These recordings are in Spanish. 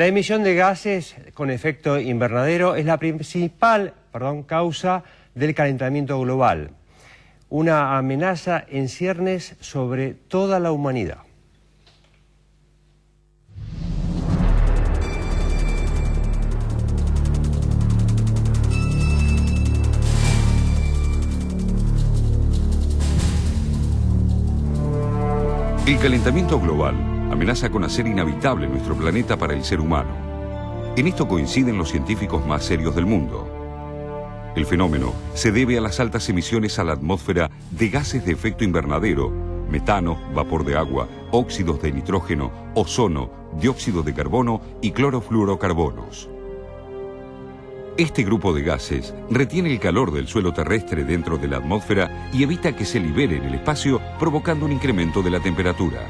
La emisión de gases con efecto invernadero es la principal causa del calentamiento global, una amenaza en ciernes sobre toda la humanidad. El calentamiento global amenaza con hacer inhabitable nuestro planeta para el ser humano. En esto coinciden los científicos más serios del mundo. El fenómeno se debe a las altas emisiones a la atmósfera de gases de efecto invernadero, metano, vapor de agua, óxidos de nitrógeno, ozono, dióxido de carbono y clorofluorocarbonos. Este grupo de gases retiene el calor del suelo terrestre dentro de la atmósfera y evita que se libere en el espacio, provocando un incremento de la temperatura.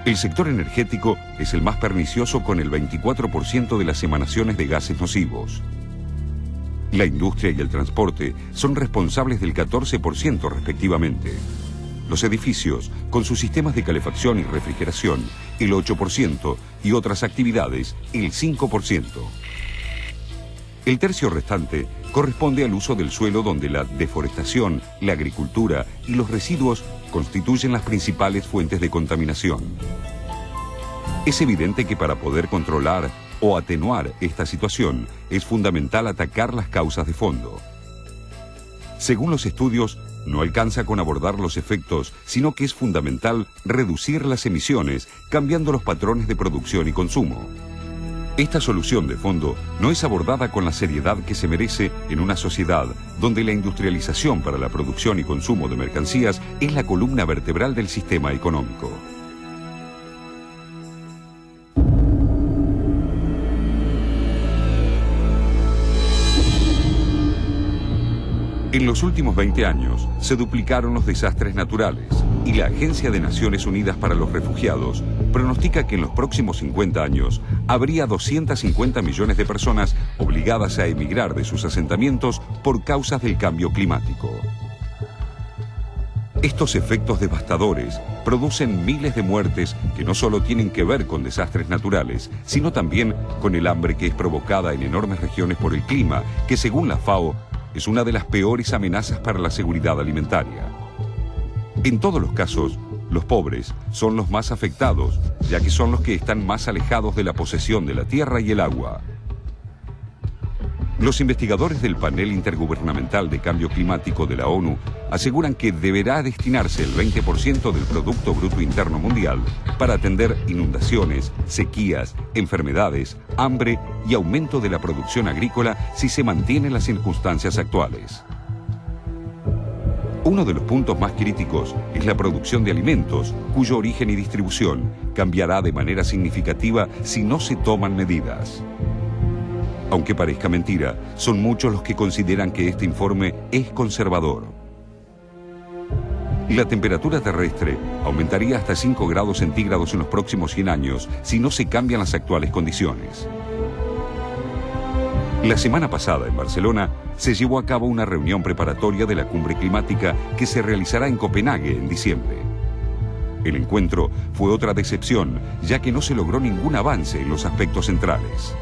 El sector energético es el más pernicioso, con el 24% de las emanaciones de gases nocivos. La industria y el transporte son responsables del 14% respectivamente. Los edificios, con sus sistemas de calefacción y refrigeración, el 8%, y otras actividades, el 5%. El tercio restante corresponde al uso del suelo, donde la deforestación, la agricultura y los residuos constituyen las principales fuentes de contaminación. Es evidente que para poder controlar o atenuar esta situación es fundamental atacar las causas de fondo. Según los estudios, no alcanza con abordar los efectos, sino que es fundamental reducir las emisiones, cambiando los patrones de producción y consumo. Esta solución de fondo no es abordada con la seriedad que se merece en una sociedad donde la industrialización para la producción y consumo de mercancías es la columna vertebral del sistema económico. En los últimos 20 años se duplicaron los desastres naturales y la Agencia de Naciones Unidas para los Refugiados pronostica que en los próximos 50 años habría 250 millones de personas obligadas a emigrar de sus asentamientos por causas del cambio climático. Estos efectos devastadores producen miles de muertes que no solo tienen que ver con desastres naturales, sino también con el hambre que es provocada en enormes regiones por el clima, que según la FAO es una de las peores amenazas para la seguridad alimentaria. En todos los casos, los pobres son los más afectados, ya que son los que están más alejados de la posesión de la tierra y el agua. Los investigadores del Panel Intergubernamental de Cambio Climático de la ONU aseguran que deberá destinarse el 20% del Producto Bruto Interno Mundial para atender inundaciones, sequías, enfermedades, hambre y aumento de la producción agrícola si se mantienen las circunstancias actuales. Uno de los puntos más críticos es la producción de alimentos, cuyo origen y distribución cambiará de manera significativa si no se toman medidas. Aunque parezca mentira, son muchos los que consideran que este informe es conservador. La temperatura terrestre aumentaría hasta 5 grados centígrados en los próximos 100 años si no se cambian las actuales condiciones. La semana pasada en Barcelona se llevó a cabo una reunión preparatoria de la cumbre climática que se realizará en Copenhague en diciembre. El encuentro fue otra decepción, ya que no se logró ningún avance en los aspectos centrales.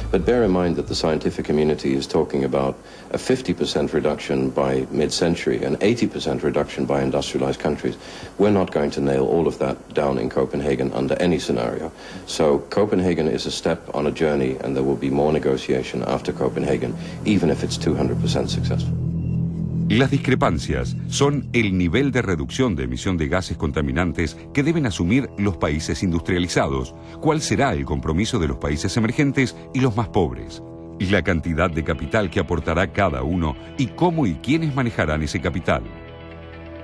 But bear in mind that the scientific community is talking about a 50% reduction by mid-century and 80% reduction by industrialized countries. We're not going to nail all of that down in Copenhagen under any scenario. So Copenhagen is a step on a journey, and there will be more negotiation after Copenhagen, even if it's 200% successful. Las discrepancias son el nivel de reducción de emisión de gases contaminantes que deben asumir los países industrializados, cuál será el compromiso de los países emergentes y los más pobres, la cantidad de capital que aportará cada uno y cómo y quiénes manejarán ese capital.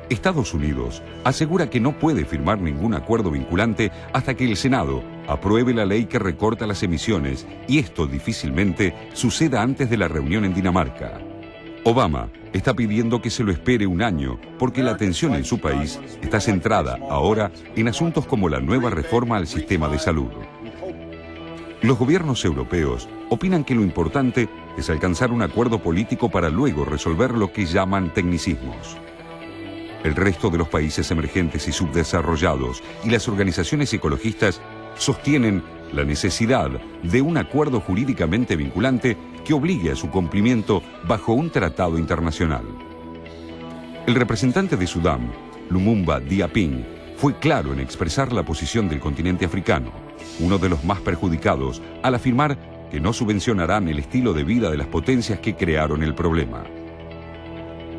Estados Unidos asegura que no puede firmar ningún acuerdo vinculante hasta que el Senado apruebe la ley que recorta las emisiones, y esto difícilmente suceda antes de la reunión en Dinamarca. Obama está pidiendo que se lo espere un año porque la atención en su país está centrada ahora en asuntos como la nueva reforma al sistema de salud. Los gobiernos europeos opinan que lo importante es alcanzar un acuerdo político para luego resolver lo que llaman tecnicismos. El resto de los países emergentes y subdesarrollados y las organizaciones ecologistas sostienen la necesidad de un acuerdo jurídicamente vinculante que obligue a su cumplimiento bajo un tratado internacional. El representante de Sudán, Lumumba Diaping, fue claro en expresar la posición del continente africano, uno de los más perjudicados, al afirmar que no subvencionarán el estilo de vida de las potencias que crearon el problema.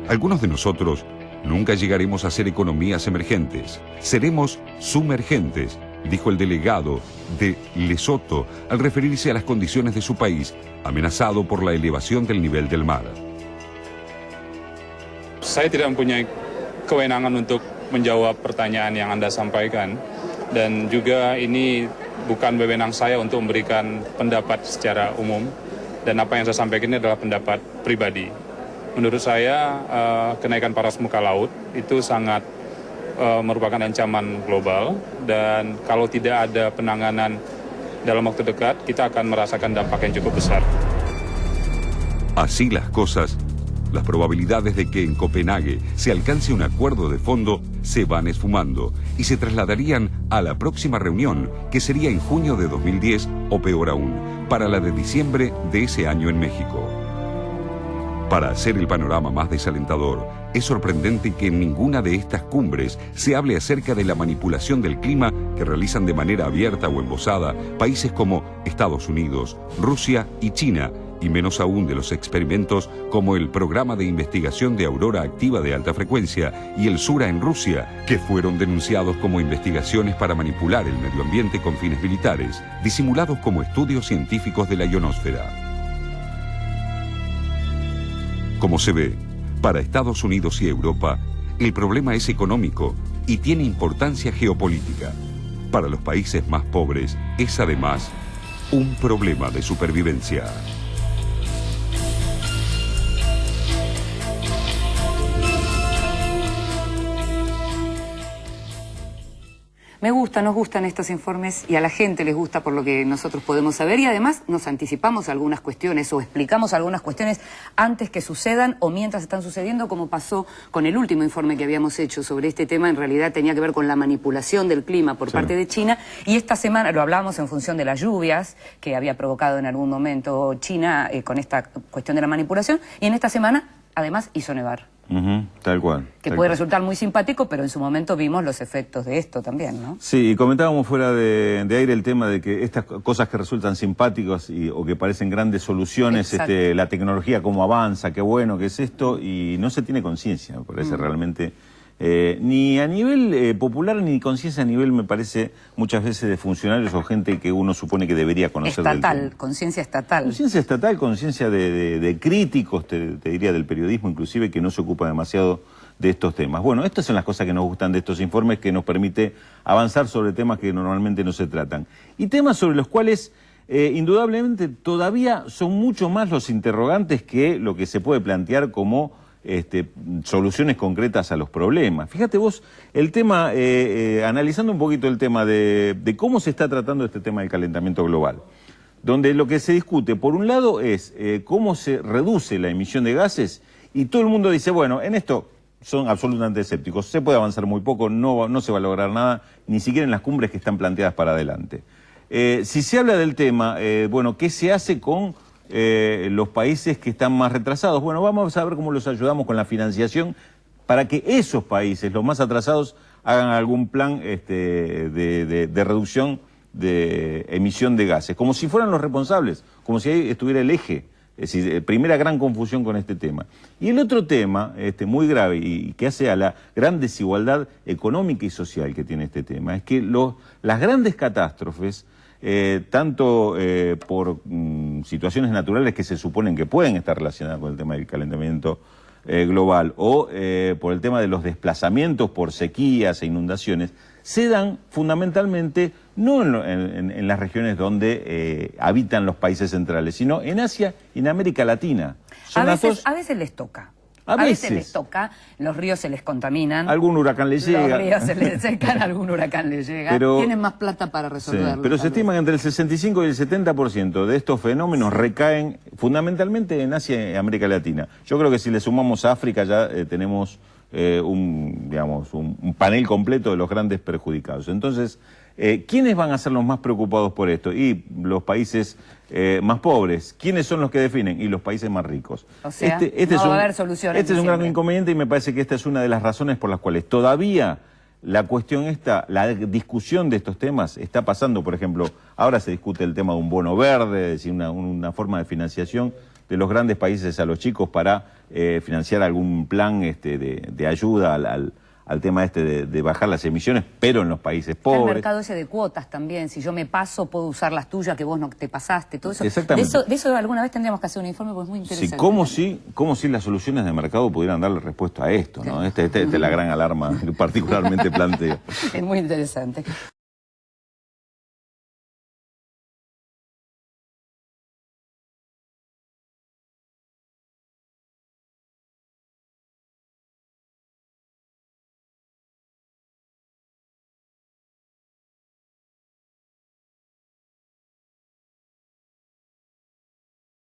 Algunos de nosotros nunca llegaremos a ser economías emergentes, seremos sumergentes, dijo el delegado de Lesoto al referirse a las condiciones de su país, amenazado por la elevación del nivel del mar. Saya tidak mempunyai kewenangan untuk menjawab pertanyaan yang Anda sampaikan, dan juga ini bukan wewenang saya untuk memberikan pendapat secara umum, dan apa yang saya sampaikan ini adalah pendapat pribadi. Menurut saya, kenaikan paras muka laut itu sangat merupakan ancaman global, dan kalau tidak ada penanganan dalam waktu dekat, kita akan merasakan dampak yang cukup besar. Así las cosas, las probabilidades de que en Copenhague se alcance un acuerdo de fondo se van esfumando y se trasladarían a la próxima reunión, que sería en junio de 2010 o peor aún, para la de diciembre de ese año en México. Para hacer el panorama más desalentador, es sorprendente que en ninguna de estas cumbres se hable acerca de la manipulación del clima que realizan de manera abierta o embosada países como Estados Unidos, Rusia y China, y menos aún de los experimentos como el programa de investigación de aurora activa de alta frecuencia y el Sura en Rusia, que fueron denunciados como investigaciones para manipular el medio ambiente con fines militares, disimulados como estudios científicos de la ionosfera. Como se ve, para Estados Unidos y Europa, el problema es económico y tiene importancia geopolítica. Para los países más pobres, es además un problema de supervivencia. Nos gustan estos informes y a la gente les gusta por lo que nosotros podemos saber, y además nos anticipamos algunas cuestiones o explicamos algunas cuestiones antes que sucedan o mientras están sucediendo, como pasó con el último informe que habíamos hecho sobre este tema. En realidad tenía que ver con la manipulación del clima por parte de China, y esta semana lo hablábamos en función de las lluvias que había provocado en algún momento China con esta cuestión de la manipulación, y en esta semana además hizo nevar. Tal cual. Que puede resultar muy simpático, pero en su momento vimos los efectos de esto también, ¿no? Sí, y comentábamos fuera de aire el tema de que estas cosas que resultan simpáticas o que parecen grandes soluciones, la tecnología cómo avanza, qué bueno que es esto, y no se tiene conciencia, me parece realmente, ni a nivel popular, ni conciencia a nivel, me parece, muchas veces de funcionarios o gente que uno supone que debería conocer. Estatal, conciencia estatal. Conciencia estatal, conciencia de críticos, te diría del periodismo inclusive, que no se ocupa demasiado de estos temas. Bueno, estas son las cosas que nos gustan de estos informes, que nos permite avanzar sobre temas que normalmente no se tratan. Y temas sobre los cuales indudablemente todavía son mucho más los interrogantes que lo que se puede plantear como soluciones concretas a los problemas. Fíjate vos, el tema, analizando un poquito el tema de cómo se está tratando este tema del calentamiento global, donde lo que se discute, por un lado, es cómo se reduce la emisión de gases, y todo el mundo dice, bueno, en esto son absolutamente escépticos, se puede avanzar muy poco, no se va a lograr nada, ni siquiera en las cumbres que están planteadas para adelante. Si se habla del tema, bueno, ¿qué se hace con los países que están más retrasados? Bueno, vamos a ver cómo los ayudamos con la financiación para que esos países, los más atrasados, hagan algún plan de reducción de emisión de gases, como si fueran los responsables, como si ahí estuviera el eje. Es decir, primera gran confusión con este tema. Y el otro tema, muy grave y que hace a la gran desigualdad económica y social que tiene este tema, es que las grandes catástrofes, tanto por situaciones naturales que se suponen que pueden estar relacionadas con el tema del calentamiento global, o por el tema de los desplazamientos por sequías e inundaciones, se dan fundamentalmente no en las regiones donde habitan los países centrales, sino en Asia y en América Latina. A veces les toca. A veces les toca, los ríos se les contaminan. Algún huracán les llega. Los ríos se les secan, algún huracán les llega. Pero tienen más plata para resolverlo. Sí, pero se estima que entre el 65 y el 70% de estos fenómenos recaen fundamentalmente en Asia y América Latina. Yo creo que si le sumamos a África ya tenemos un panel completo de los grandes perjudicados. Entonces, ¿Quiénes van a ser los más preocupados por esto? Y los países más pobres. ¿Quiénes son los que definen? Y los países más ricos. O sea, no va a haber soluciones. Este es un gran inconveniente y me parece que esta es una de las razones por las cuales todavía la cuestión esta, la discusión de estos temas está pasando. Por ejemplo, ahora se discute el tema de un bono verde, es decir, una forma de financiación de los grandes países a los chicos para financiar algún plan de ayuda al tema de bajar las emisiones, pero en los países pobres. El mercado ese de cuotas también, si yo me paso puedo usar las tuyas que vos no te pasaste, todo eso. Exactamente. De eso alguna vez tendríamos que hacer un informe porque es muy interesante. Sí, como si las soluciones de mercado pudieran darle respuesta a esto, ¿no? Esta es la gran alarma que particularmente planteo. Es muy interesante.